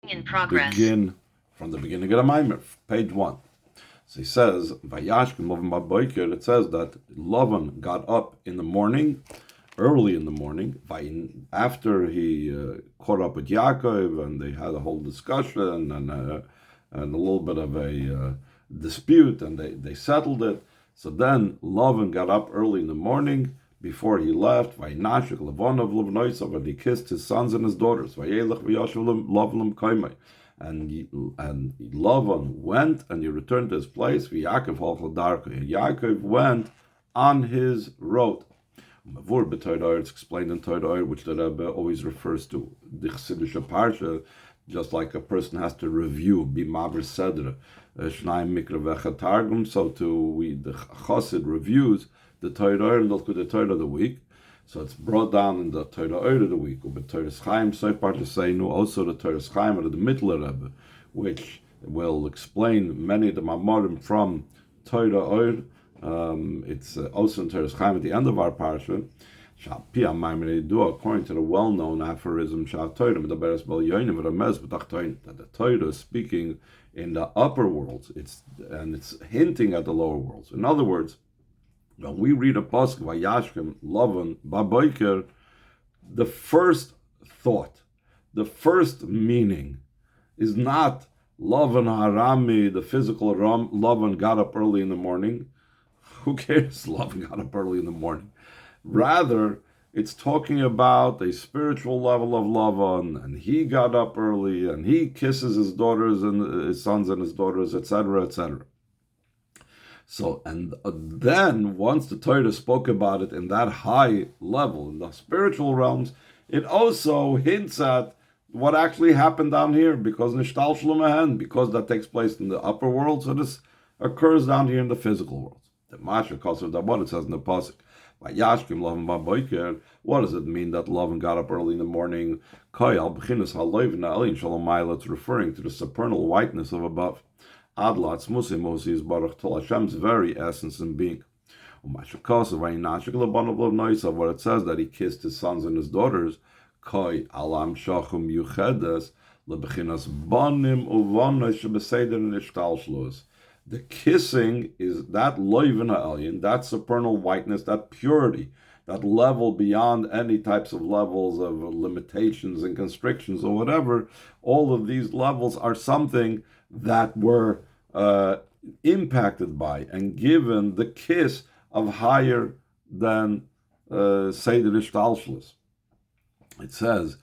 In progress. Begin from the beginning of the Maimer, page 1. So he says, Vayashkem Lavan b'bakar. It says that Lavan got up in the morning, early in the morning, after he caught up with Yaakov, and they had a whole discussion and a little bit of a dispute, and they settled it. So then Lavan got up early in the morning before he left. Vaynashik Lavan Levnoisav, and he kissed his sons and his daughters. Vayelech v'yashuv Lavan kaimai. And Lavan went and he returned to his place. Yaakov halchal darka. Yaakov went on his road. Mavur b'Torah, it's explained in Torah, which the Rebbe always refers to. The Chassidische Parsha, just like a person has to review, b'maver sedra, shnayim mikra v'echad targum. So the Chassid reviews the Torah and look at the Torah of the week. So it's brought down in the Torah of the week. But Torah Chaim, so part to say, no, also the Torah Chaim of the Middle Rebbe, which will explain many of the Mamorim from Torah. It's also in Torah Chaim at the end of our parsha. According to the well-known aphorism, that the Torah is speaking in the upper worlds, it's hinting at the lower worlds. In other words, when we read a pasuk Vayashkem Lavan b'bakar, the first thought, the first meaning, is not Lavan Harami, the physical Lavan got up early in the morning. Who cares? Lavan got up early in the morning. Rather, it's talking about a spiritual level of Lavan, and he got up early, and he kisses his daughters and his sons and his daughters, etc., etc. So, and then once the Torah spoke about it in that high level, in the spiritual realms, it also hints at what actually happened down here, because Nishtal Shlomehen, because that takes place in the upper world, so this occurs down here in the physical world. The Masha calls it what it says in the pasuk. Vayashkem Lavan b'bakar. What does it mean that Lavan got up early in the morning? It's referring to the supernal whiteness of above. Adlat's Musi is Baruch Tol Hashem's very essence and being. What it says that he kissed his sons and his daughters. The kissing is that loivin ha'elyon, that supernal whiteness, that purity, that level beyond any types of levels of limitations and constrictions or whatever. All of these levels are something that were impacted by and given the kiss of higher than Seder Ishtalshlis. It says,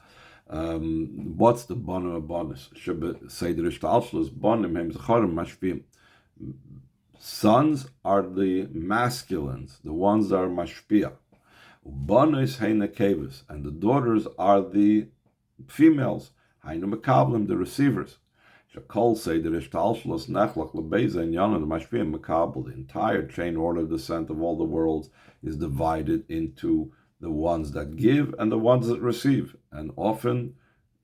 what's the bonim of bonus? Seder Ishtalshlis, bonim hem zecharim mashpim. Sons are the masculines, the ones that are mashpia. Bonis heina kevis, and the daughters are the females, heina makablim, the receivers. Shakol Seder Ishtalshlos nechlach lebeza and yana the mashpia makabel. The entire chain order of descent of all the worlds is divided into the ones that give and the ones that receive, and often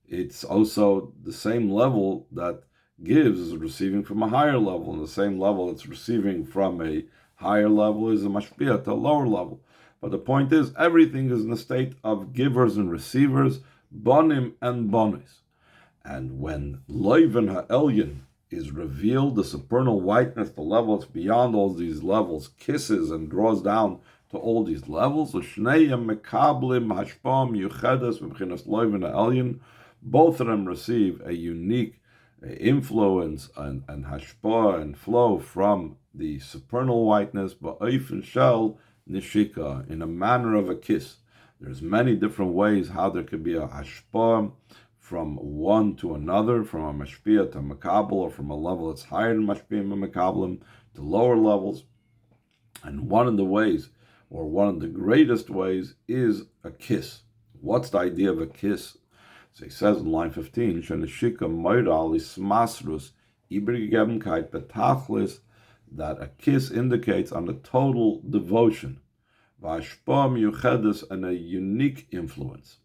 it's also the same level that gives is receiving from a higher level, and the same level it's receiving from a higher level is a mashpia to a lower level. But the point is, everything is in a state of givers and receivers, bonim and bonis. And when loivin ha'elyon is revealed, the supernal whiteness, the levels beyond all these levels, kisses and draws down to all these levels, both of them receive a unique influence and hashpah and flow from the supernal whiteness, ba'ofen shel nishika, in a manner of a kiss. There's many different ways how there could be a hashpah from one to another, from a mashpia to a makabel, or from a level that's higher than mashpia and makablim to lower levels. And one of the ways, or one of the greatest ways, is a kiss. What's the idea of a kiss? So he says in line 15, Sheneshika moiral is masrus ibrigebenkeit betachlis, that a kiss indicates on a total devotion, vashpah miyuchedes, and a unique influence.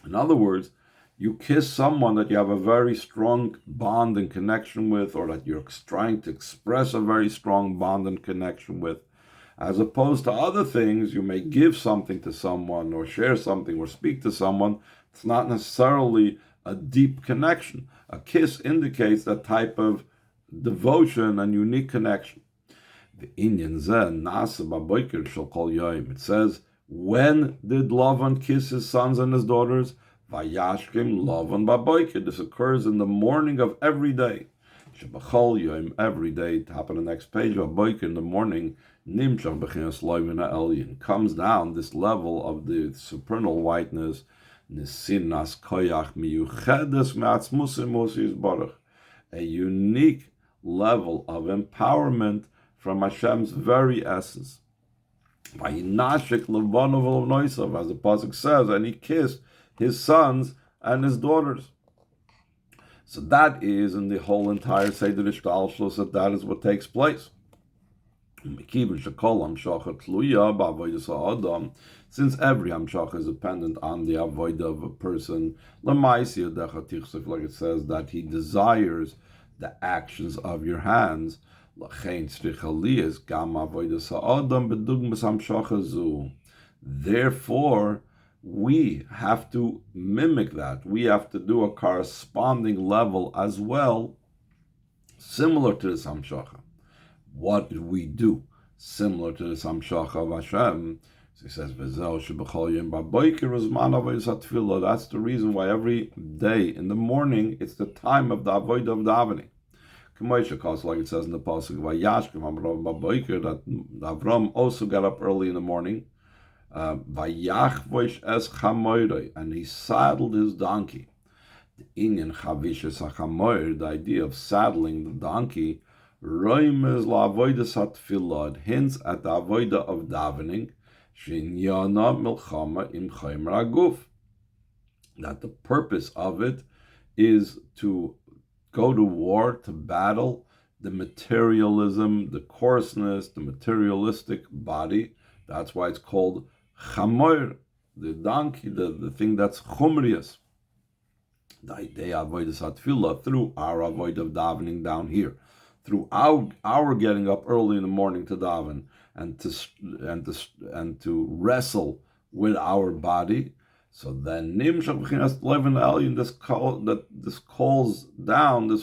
In other words, you kiss someone that you have a very strong bond and connection with, or that you're trying to express a very strong bond and connection with, as opposed to other things. You may give something to someone, or share something, or speak to someone. It's not necessarily a deep connection. A kiss indicates that type of devotion and unique connection. The Inyan Zen Nasa Bavakar shall call Yom. It says, when did Lavan kiss his sons and his daughters? Vayashkim Lavan Bavakar. This occurs in the morning of every day. Shebachol Yom, every day. Top of the next page. Bavakar in the morning. Nimshach Bechinas Loivina Elyon. Comes down this level of the supernal whiteness. Nisinas Koyach Miyuchedes Me'atzmusim Moses Baruch. A unique level of empowerment from Hashem's very essence. Vayinashik Levanov Noisav, as the pasuk says, and he kissed his sons and his daughters. So that is in the whole entire Seder Ishtalshlos, that is what takes place. Since every Hamshach is dependent on the avodah of a person, like it says that he desires the actions of your hands. Therefore, we have to mimic that. We have to do a corresponding level as well, similar to this Hamshacha. What did we do similar to this Hamshacha of Hashem? So he says, that's the reason why every day in the morning it's the time of the avodah of davening. Like it says in the pasuk, that Avram also got up early in the morning, and he saddled his donkey. The idea of saddling the donkey, hints at the avodah of davening, that the purpose of it is to go to war, to battle the materialism, the coarseness, the materialistic body. That's why it's called chamoir, the donkey, the thing that's chumrius. The idea of avodas hatfilah, through our avodah of davening down here, through our getting up early in the morning to daven and to wrestle with our body. So then Nimshach B'chinas Levin Elyon, this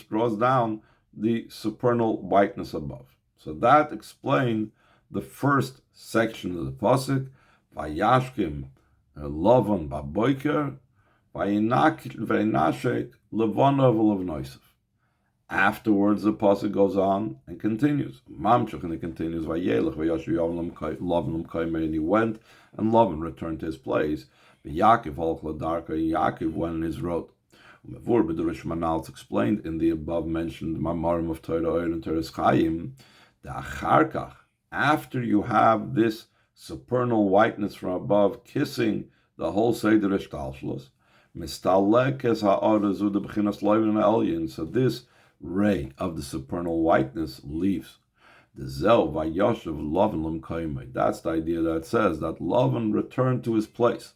draws down the supernal whiteness above. So that explained the first section of the pasuk. Vayashkim Lavan Bavakar, Vayinashek Levanav Levnoisav. Afterwards, the pasuk goes on and continues. Mamshach, and it continues. Vayelech Vayashu Lavan Kaimer, and he went, and Lavan returned to his place. Yaakov Halchla Yaakov went in his road. It's explained in the above mentioned Mamarim of Torah and Teres Chaim, the Acharkach, after you have this supernal whiteness from above kissing the whole Seder Ishtalshlos, Mistalekes Ha'arazu the B'chinas Loivin Elyon, so this ray of the supernal whiteness leaves. The Zel Vayoshev Lavan Lemkaimai. That's the idea that says that Lavan returned to his place.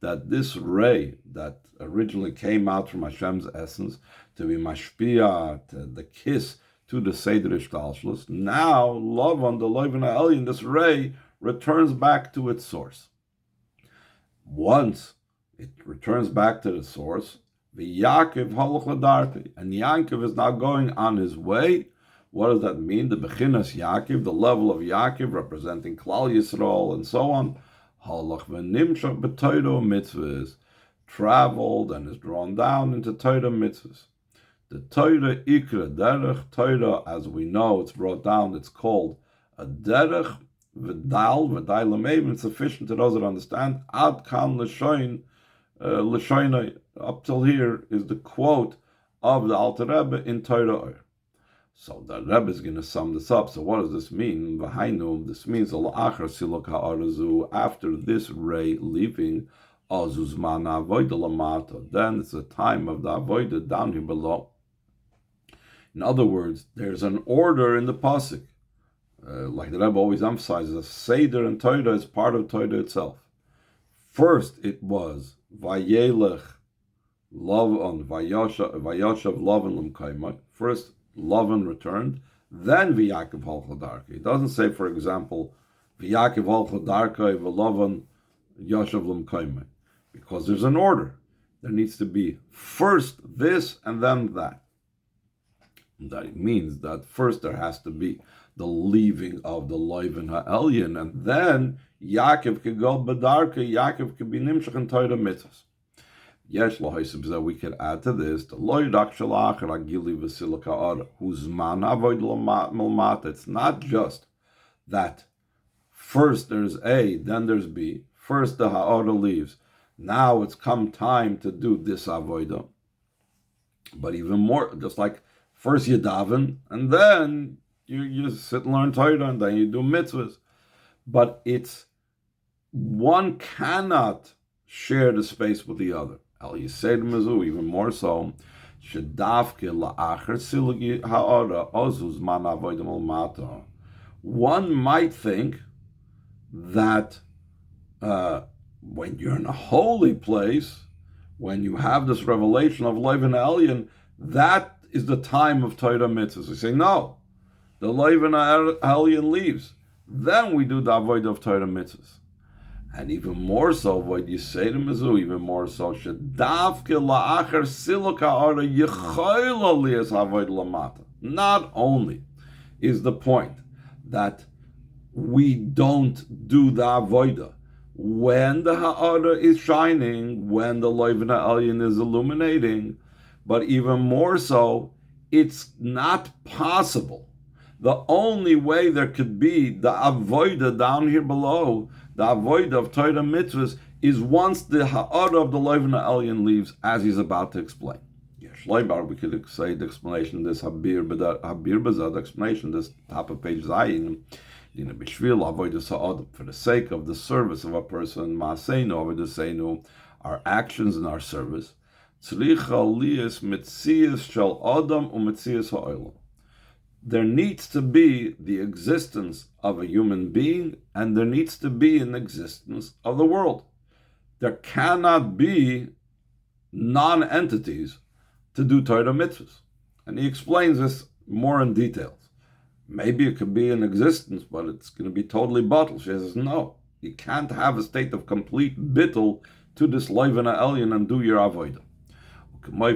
That this ray that originally came out from Hashem's essence to be mashpia, the kiss to the Seder Ishtalshlos, now Lavan, the Loivin Elyon, this ray returns back to its source. Once it returns back to the source, the Yaakov halach l'darkei, and Yaakov is now going on his way. What does that mean? The Bechinas Yaakov, the level of Yaakov representing Klal Yisrael and so on. Halach v'nimshach b'Torah mitzvahs, traveled and is drawn down into Torah mitzvahs. The Torah ikra derech, Torah, as we know, it's brought down, it's called a derech v'dal l'meim. It's sufficient to those that understand. Ad kan l'shoinai, up till here is the quote of the Alter Rebbe in Torah. So the Rebbe is going to sum this up. So what does this mean? This means after this ray leaving, then it's a time of the avodah down here below. In other words, there's an order in the pasuk. Like the Rebbe always emphasizes, Seder and Torah is part of Torah itself. First it was Vayelech Lavan Vayashav Lavan L'mkaimai. First Lavan returned, then V'Yaakov halcha darkei. It doesn't say, for example, V'Yaakov halcha darkei v'Lavan Yashav L'mkaimei, because there's an order. There needs to be first this and then that. That means that first there has to be the leaving of the Loiven Ha'elyon, and then Yaakov could go Badarka, Yaakov could be Nimshach and Torah mitzvahs. Yesh Lahaisib, that we could add to this, the Loidak Shalach Ragili Vasilika Ara, whose man avoid Malmat. It's not just that first there's A, then there's B. First the Ha'ara leaves. Now it's come time to do this avodah. But even more, just like first you daven, and then you sit and learn Torah, and then you do mitzvahs. But it's, one cannot share the space with the other. El Yised Mizu, even more so, Shedavke la'acher silgi ha'ara ozuz man avodim al-mata. One might think that when you're in a holy place, when you have this revelation of Loiven Elyon, that is the time of Torah mitzvahs. We say, no, the Loiven Elyon leaves. Then we do the avoid of Torah mitzvahs. And even more so, what you say to Mizu, even more so, not only is the point that we don't do the avodah when the ha'ara is shining, when the Loiven Elyon is illuminating, but even more so, it's not possible. The only way there could be the avodah down here below, the avodah of Torah mitzvahs, is once the ha'ara of the Loiven Elyon leaves, as he's about to explain. Shleibar, we could say the explanation, this Habir Bazad explanation, this top of page Zayin, for the sake of the service of a person, Ma'aseinu, Avodaseinu, our actions and our service, there needs to be the existence of a human being, and there needs to be an existence of the world. There cannot be non-entities to do Torah mitzvahs. And he explains this more in detail. Maybe it could be in existence, but it's going to be totally bottled. She says, no, you can't have a state of complete bittul to this Loiven Elyon and do your avodah.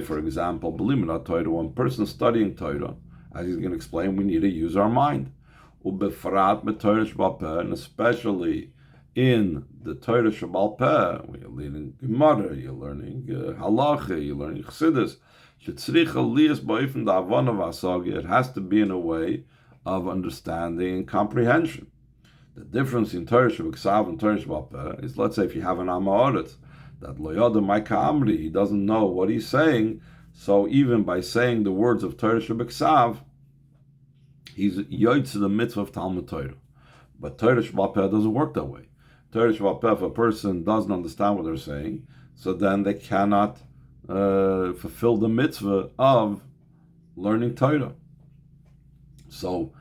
For example, Torah, one person studying Torah, as he's going to explain, we need to use our mind. And especially in the Torah Shabbal Peh, when you're learning Gemara, you're learning Halacha, you're learning Chassidus, it has to be in a way of understanding and comprehension. The difference in Torah Shabbat and Torah Shabbal Peh is, let's say, if you have an Amaret, that Loyada Maika Amri, he doesn't know what he's saying, so even by saying the words of Torah Shabbat, he's yoytz to the mitzvah of Talmud Torah. But Torah Shabbal Peh doesn't work that way. Torah Shabbal Peh, if a person doesn't understand what they're saying, so then they cannot fulfill the mitzvah of learning Torah. So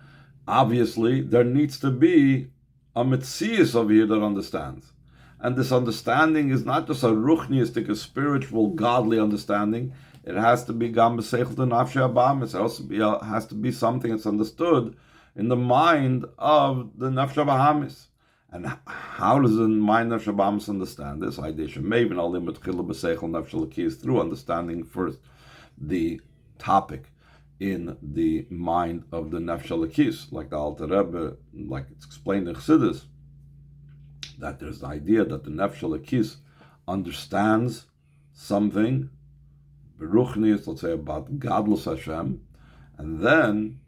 obviously there needs to be a mitzias over here that understands. And this understanding is not just a ruchniistic, a spiritual, godly understanding. It has to be gam b'seichel to nafshe abamis. It also has to be something that's understood in the mind of the nafshe abamis. And how does the mind of nafshe abamis understand this? Through understanding first the topic in the mind of the nafshe lakis, like the Alter Rebbe, like it's explained in Chassidus, that there's the idea that the nafshe lakis understands something, beruchnius, let's say, about godless Hashem, and then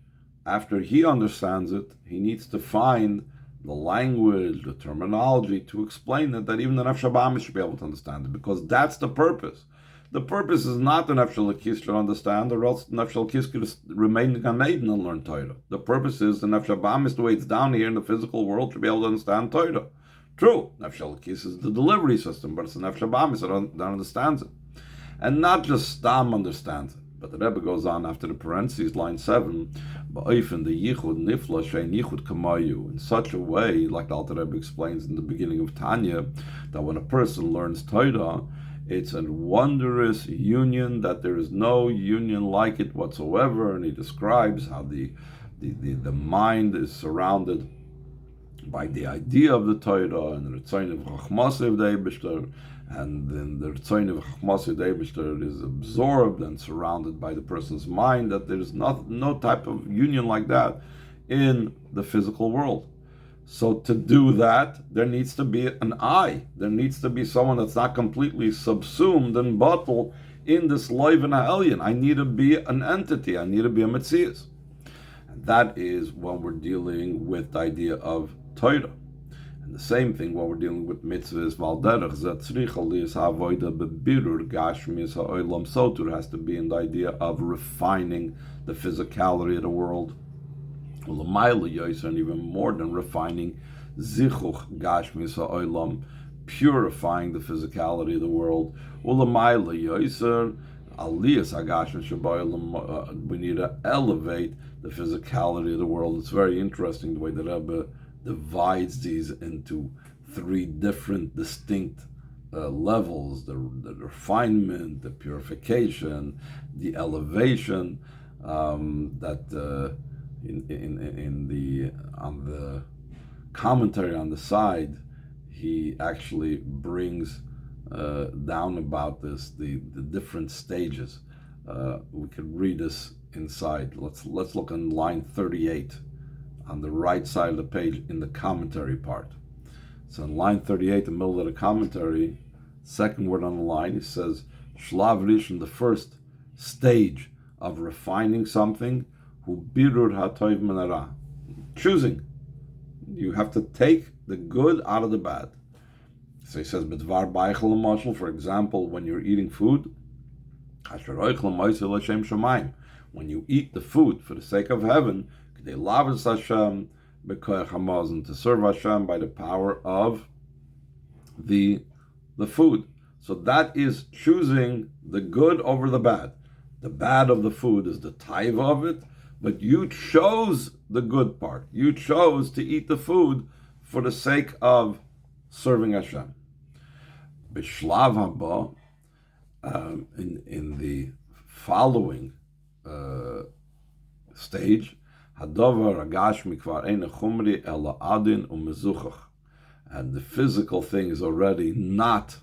after he understands it, he needs to find the language, the terminology to explain it, that even the nafshe abamis should be able to understand it, because that's the purpose. The purpose is not the nafshe lakis should understand, or else the nafshe lakis could remain in Gan Eden and learn Torah. The purpose is the nafshe abamis, the way it's down here in the physical world, should be able to understand Torah. True, nafshe lakis is the delivery system, but it's the nafshe abamis that understands it. And not just Stam understands it, but the Rebbe goes on after the parentheses, line 7, Ba'ofen the yichud nifla shein yichud kamayu, in such a way, like the Alter Rebbe explains in the beginning of Tanya, that when a person learns Torah, it's a wondrous union, that there is no union like it whatsoever, and he describes how the mind is surrounded by the idea of the Torah and the Ritzayin of Chachmas of the Eibishter, and then the Ritzayin of Chachmas of the Eibishter is absorbed and surrounded by the person's mind, that there's no type of union like that in the physical world. So to do that, there needs to be an I. There needs to be someone that's not completely subsumed and bottled in this life and ha'elyon. I need to be an entity. I need to be a metzias. And that is when we're dealing with the idea of Torah. And the same thing when we're dealing with mitzvahs, valderach, zatzrich aliyas ha'avoida bebirur gashmis ha'olam sotur, has to be in the idea of refining the physicality of the world. And even more than refining, zichuch gashmis ha'olam, purifying the physicality of the world. We need to elevate the physicality of the world. It's very interesting the way the Rebbe divides these into three different distinct levels: the refinement, the purification, the elevation. On the commentary on the side, he actually brings down about this the different stages. We could read this inside. Let's look on line 38 on the right side of the page in the commentary part. So in line 38, the middle of the commentary, second word on the line, he says Shlav Rishon, the first stage of refining something, hu birur hatoiv min hara, choosing. You have to take the good out of the bad. So he says, Dvar Malchus, for example, when you're eating food, when you eat the food for the sake of heaven, to serve Hashem by the power of the food. So that is choosing the good over the bad. The bad of the food is the taiva of it, but you chose the good part. You chose to eat the food for the sake of serving Hashem. Bishlav haba, in the following stage, hadavar agashmi kvar ein chumri ela adin umezuchach, and the physical thing is already not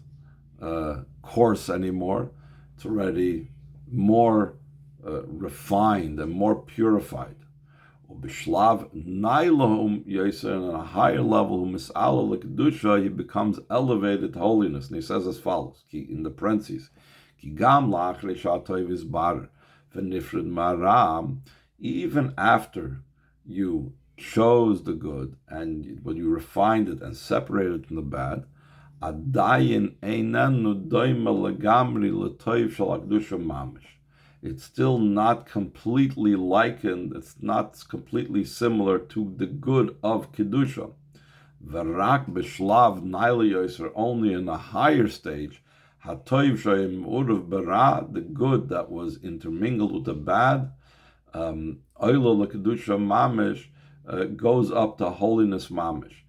coarse anymore. It's already more refined and more purified. Bishlav nailahum yoser, on a higher level, mis'ala l'kedusha, he becomes elevated to holiness. And he says as follows, in the parentheses, ki gam la'achrei sha'toiv izbar v'nifred maram, even after you chose the good and when you refined it and separated it from the bad, adayin einenu doime legamri l'toiv shel hakdusha mamish. It's still not completely likened, it's not completely similar to the good of Kedusha. V'rak b'shlav naila yoser, only in a higher stage, hatoiv shayim uruv bara, the good that was intermingled with the bad, oilo l'kedusha mamish, goes up to holiness mamish.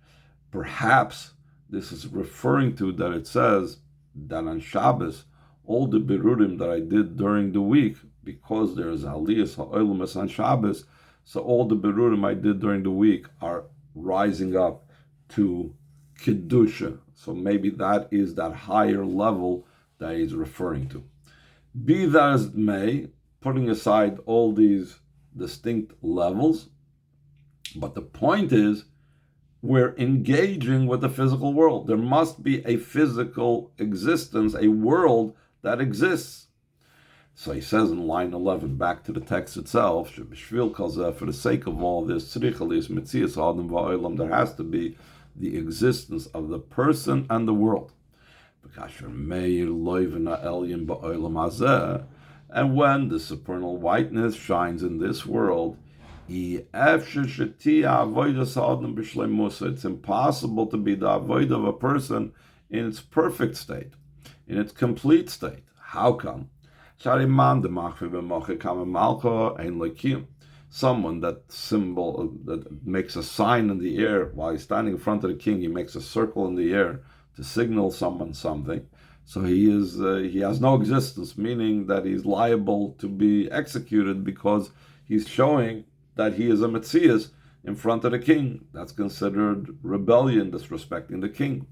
Perhaps this is referring to that it says that on Shabbos, all the birurim that I did during the week, because there is aliyas ha'olamas on Shabbos, so all the birurim I did during the week are rising up to kedusha. So maybe that is that higher level that he's referring to. Be that as it may, putting aside all these distinct levels, but the point is, we're engaging with the physical world. There must be a physical existence, a world that exists. So he says in line 11, back to the text itself, for the sake of all this, there has to be the existence of the person and the world. And when the supernal whiteness shines in this world, it's impossible to be the avoid of a person in its perfect state, in its complete state. How come? Someone that makes a sign in the air while he's standing in front of the king, he makes a circle in the air to signal someone something. So he has no existence, meaning that he's liable to be executed because he's showing that he is a metzias in front of the king. That's considered rebellion, disrespecting the king.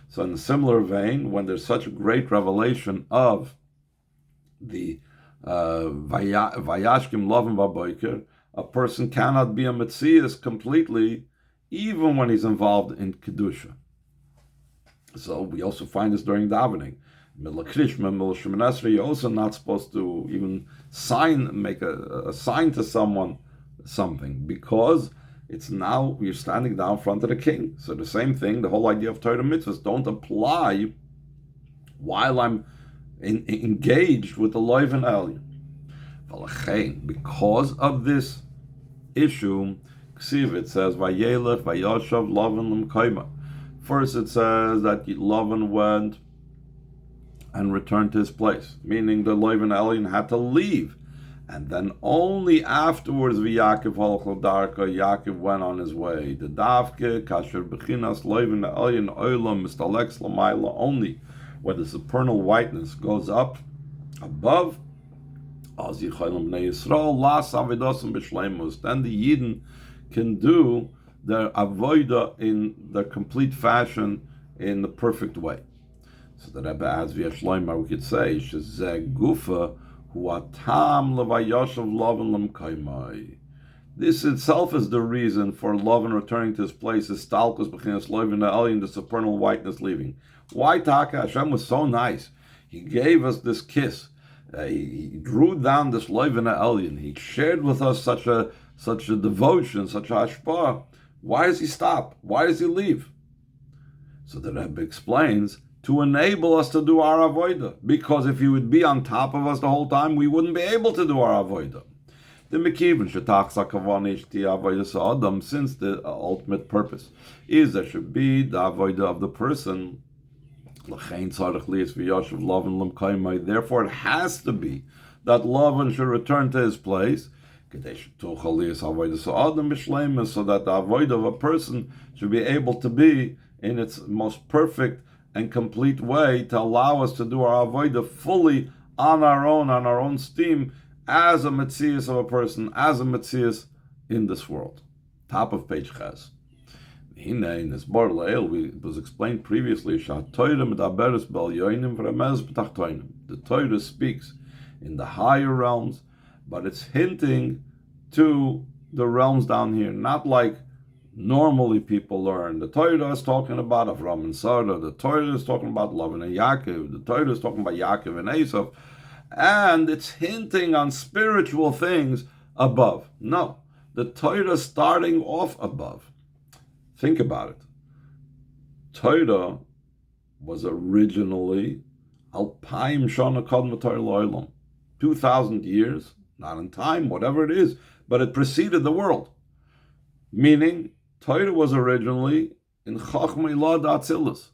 So in a similar vein, when there's such a great revelation of the Vayashkim Lovin Bavakar, a person cannot be a Metzias completely, even when he's involved in Kedusha. So we also find this during davening. You're also not supposed to even make a sign to someone something, because it's now you're standing down in front of the king. So the same thing, the whole idea of Torah mitzvahs don't apply while I'm engaged with the Loiv and Elyon. Because of this issue, it says, Vayelech, Vayoshav, Lavan, Lemkaima. First it says that Lavan went and returned to his place, meaning the Loiv and Elyon had to leave. And then only afterwards, Yaakov halchol darka, Yaakov went on his way. The davke, kasher bechinas Loiv and Elyon oilam mistaleks lamayla, only when the supernal whiteness goes up above, then the Yidden can do their avoida in their complete fashion, in the perfect way. So the Rebbe adds via Shloimar, we could say, Shezeh gufa huatam levayoshav Lavan lemkaimai. This itself is the reason for Lavan returning to his place, is stalkus bechinas Loiv and Elyon, the supernal whiteness leaving. Why Taka? Hashem was so nice. He gave us this kiss. He drew down this Loiv and Elyon. He shared with us such a devotion, such a hashpah. Why does he stop? Why does he leave? So the Rebbe explains, to enable us to do our avodah. Because if he would be on top of us the whole time, we wouldn't be able to do our avodah. The Mekivan Shetach Sakavanish Ti Avodah Adam, since the ultimate purpose is there should be the avodah of the person. Therefore, it has to be that Lavan should return to his place, so that the avodah of a person should be able to be in its most perfect and complete way, to allow us to do our avodah fully on our own steam, as a metzias of a person, as a metzias in this world. Top of page Ches. In this it was explained previously, the Torah speaks in the higher realms, but it's hinting to the realms down here, not like normally people learn. The Torah is talking about Avram and Sarah, the Torah is talking about Lavan and Yaakov, the Torah is talking about Yaakov and Esav, and it's hinting on spiritual things above. No, the Torah is starting off above. Think about it. Torah was originally Alpaim Shana Kodma Torah Lo'olam, 2,000 years, not in time, whatever it is, but it preceded the world. Meaning, Torah was originally in Chachma Ilad Atzilus.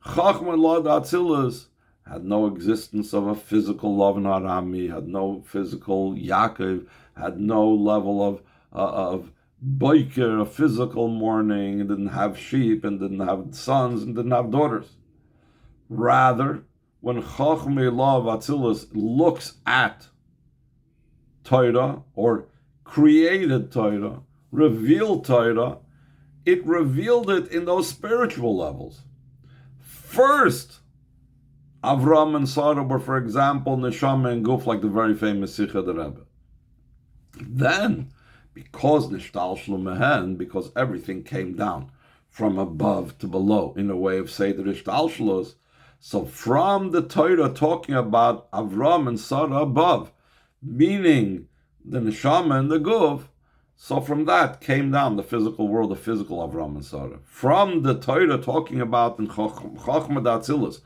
Chachma Ilad Atzilus had no existence of a physical Lavan Arami, had no physical Yaakov, had no level of bavakar, a physical mourning, and didn't have sheep, and didn't have sons, and didn't have daughters. Rather, when Chachmei Lav Atzilus looks at Torah, or created Torah, revealed Torah, it revealed it in those spiritual levels. First, Avram and Sarah were, for example, Neshama and Guf, like the very famous Sikha the Rebbe. Then, because because everything came down from above to below in a way of Seder Ishtalshlus, so from the Torah talking about Avram and Sarah above, meaning the Neshama and the Guf, so from that came down the physical world, the physical Avram and Sarah. From the Torah talking about in Chachma Datzilus,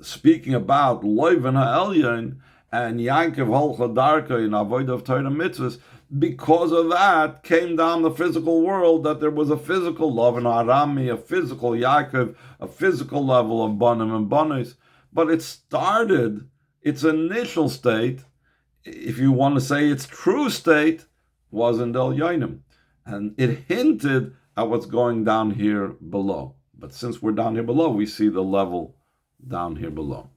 speaking about Loiv and Elyon and Yankov Holcha Darka in Avodah of Torah Mitzvahs, because of that came down the physical world, that there was a physical love in Arami, a physical Yaakov, a physical level of Banim and Banis. But it started, its initial state, if you want to say its true state, was in Del Yoinim. And it hinted at what's going down here below. But since we're down here below, we see the level down here below.